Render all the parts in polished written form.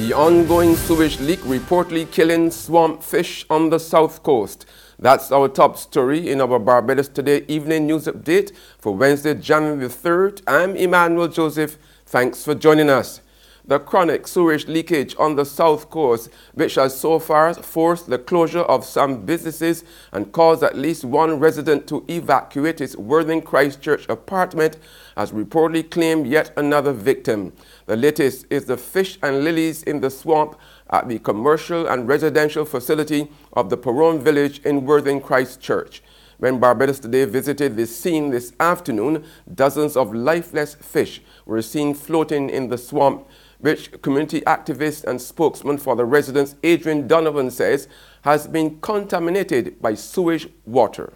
The ongoing sewage leak reportedly killing swamp fish on the south coast. That's our top story in our Barbados Today evening news update for Wednesday, January the 3rd. I'm Emmanuel Joseph. Thanks for joining us. The chronic sewage leakage on the south coast, which has so far forced the closure of some businesses and caused at least one resident to evacuate his Worthing Christchurch apartment, has reportedly claimed yet another victim. The latest is the fish and lilies in the swamp at the commercial and residential facility of the Perone village in Worthing Christchurch. When Barbados Today visited the scene this afternoon, dozens of lifeless fish were seen floating in the swamp, which community activist and spokesman for the residents, Adrian Donovan, says has been contaminated by sewage water.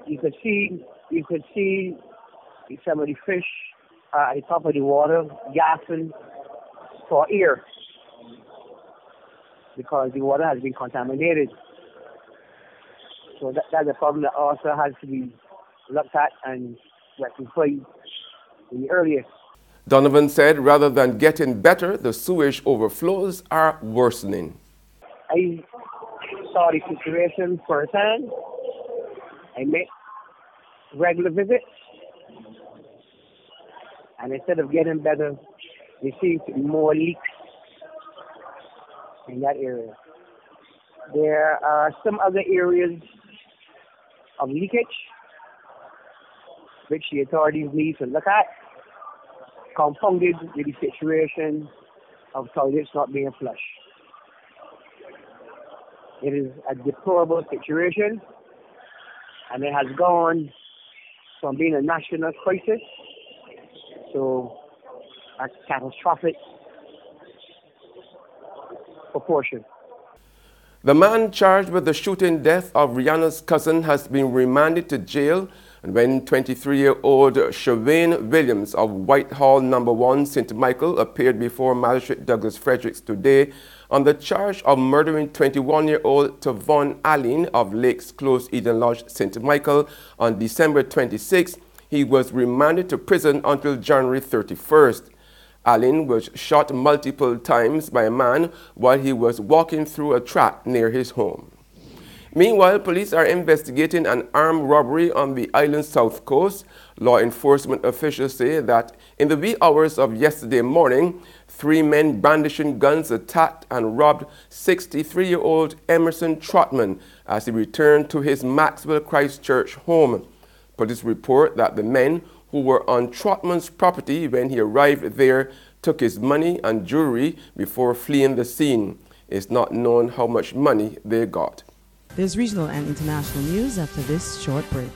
You could see some of the fish at the top of the water gasping for air because the water has been contaminated. So that's a problem that also has to be looked at and rectified in the earliest. Donovan said rather than getting better, the sewage overflows are worsening. I saw the situation firsthand. I made regular visits. And instead of getting better, there seems to be more leaks in that area. There are some other areas of leakage which the authorities need to look at, compounded with the situation of toilets not being flushed. It is a deplorable situation, and it has gone from being a national crisis to a catastrophic proportion. The man charged with the shooting death of Rihanna's cousin has been remanded to jail, and when 23-year-old Shavane Williams of Whitehall No. 1 St. Michael appeared before Magistrate Douglas Fredericks today on the charge of murdering 21-year-old Tavon Allen of Lakes Close Eden Lodge, St. Michael on December 26, he was remanded to prison until January 31st. Allen was shot multiple times by a man while he was walking through a track near his home. Meanwhile, police are investigating an armed robbery on the island's south coast. Law enforcement officials say that in the wee hours of yesterday morning, 3 men brandishing guns attacked and robbed 63-year-old Emerson Trotman as he returned to his Maxwell Christchurch home. Police report that the men, who were on Trotman's property when he arrived there, took his money and jewelry before fleeing the scene. It's not known how much money they got. There's regional and international news after this short break.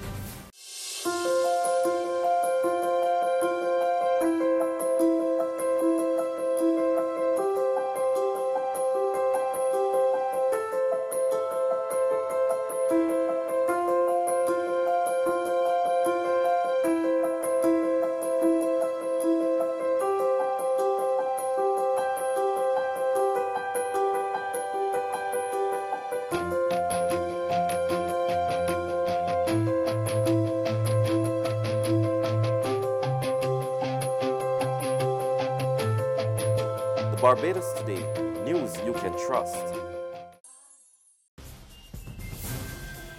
Barbados Today, news you can trust.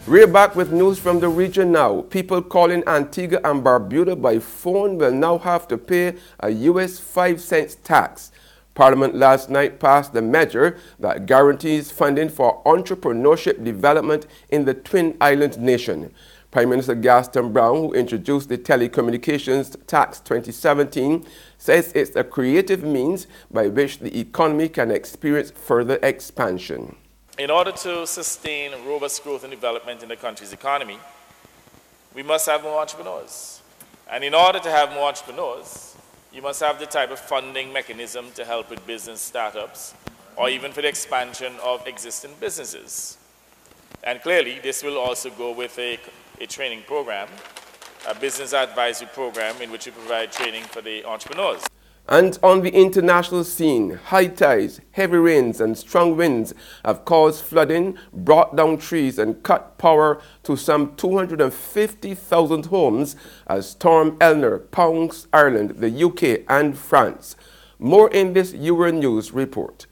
We're back with news from the region now. People calling Antigua and Barbuda by phone will now have to pay a US 5-cent tax. Parliament last night passed the measure that guarantees funding for entrepreneurship development in the Twin Islands nation. Prime Minister Gaston Brown, who introduced the Telecommunications Tax 2017, says it's a creative means by which the economy can experience further expansion. In order to sustain robust growth and development in the country's economy, we must have more entrepreneurs. And in order to have more entrepreneurs, you must have the type of funding mechanism to help with business startups or even for the expansion of existing businesses. And clearly, this will also go with a training program, a business advisory program in which we provide training for the entrepreneurs. And on the international scene, high tides, heavy rains and strong winds have caused flooding, brought down trees and cut power to some 250,000 homes as Storm Eleanor pounds Ireland, the UK and France. More in this Euronews report.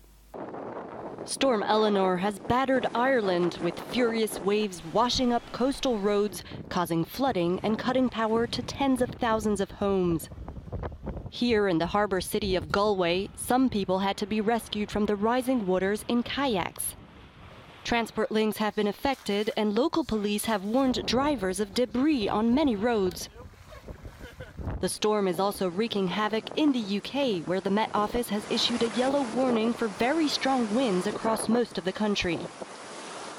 Storm Eleanor has battered Ireland with furious waves washing up coastal roads, causing flooding and cutting power to tens of thousands of homes. Here in the harbor city of Galway, some people had to be rescued from the rising waters in kayaks. Transport links have been affected, and local police have warned drivers of debris on many roads. The storm is also wreaking havoc in the UK, where the Met Office has issued a yellow warning for very strong winds across most of the country.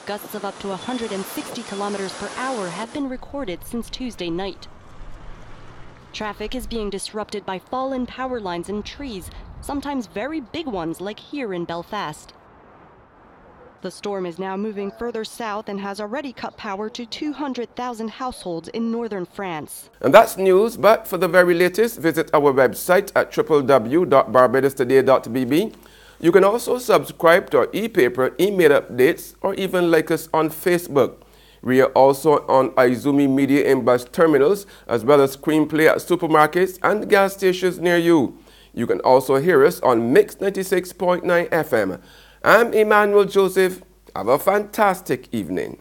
Gusts of up to 160 kilometers per hour have been recorded since Tuesday night. Traffic is being disrupted by fallen power lines and trees, sometimes very big ones like here in Belfast. The storm is now moving further south and has already cut power to 200,000 households in northern France. And that's news, but for the very latest, visit our website at www.barbadostoday.bb. You can also subscribe to our e-paper, email updates, or even like us on Facebook. We are also on Izumi Media in bus terminals, as well as Screenplay at supermarkets and gas stations near you. You can also hear us on Mix 96.9 FM. I'm Emmanuel Joseph. Have a fantastic evening.